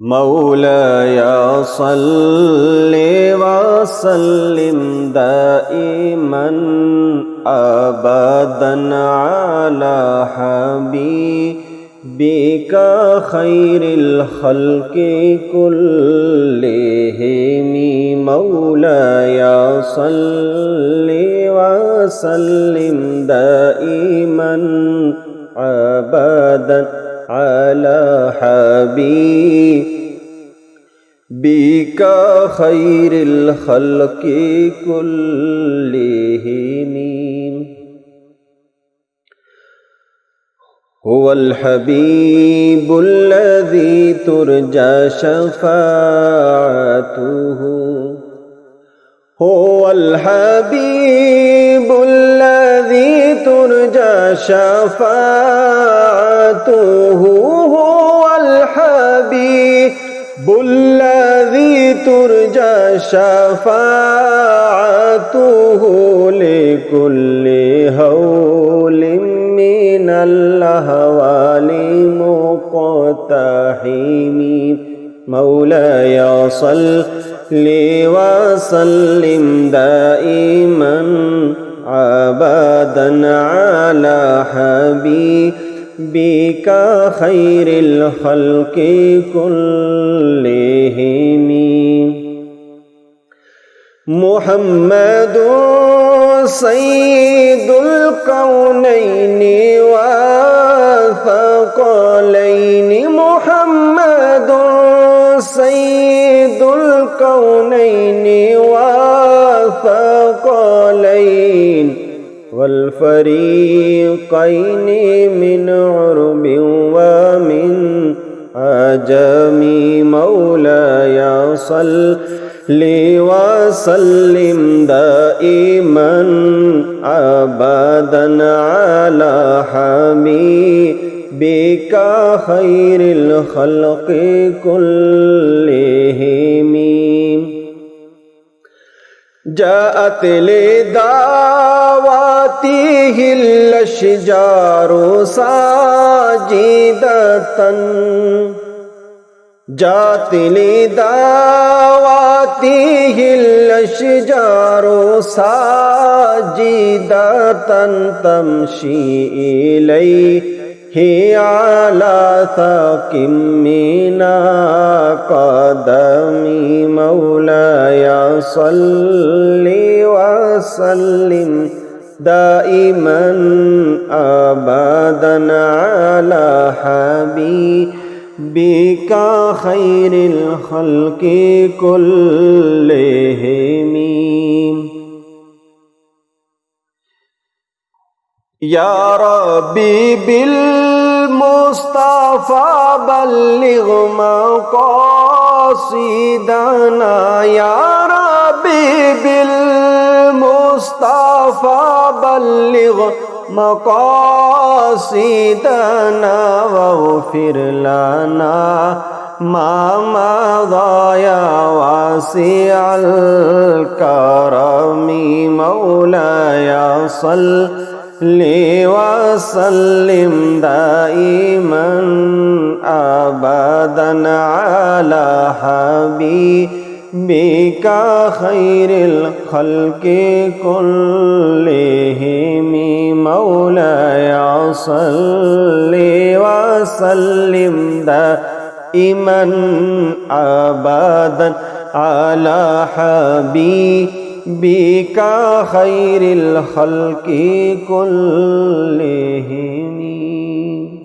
مولاي صل وسلم دائما أبدا على حبيبك خير الخلق كلهم مولاي صل وسلم دائما أبدا على حبيبك خير الخلق كلهم هو الحبيب الذي ترجى شفاعته هو الحبيب الذي ترجى شفاعته هو الحبيب الذي ترجى شفاعته لكل هول من الأهوال مقتحم مولاي صل وسلم دائما أبدا على حبيبك خير الخلق كلهم محمد سيد الكونين والثقلين محمد سيد الكونين والثقلين والفريقين من عرب ومن عجم مولاي صل وسلم دائما أبدا على حبيبك خير الخلق كلهم جاءت لدعوته الأشجار ساجدة جاءت لدعوته الأشجار ساجدة تمشي إليه على ثاق من قدم مولاي صل وسلم دائما أبدا على حبيبك خير الخلق كلهم يا ربي بالمصطفى بلغ مقاصدنا يا ربي بالمصطفى بلغ مقاصدنا واغفر لنا ما مضى يا واسع الكرم مولاي صل وسلم دائما أبدا على حبيبك خير الخلق كلهم مولاي صل وسلم دائما أبدا على حبيبك خير الخلق كلهم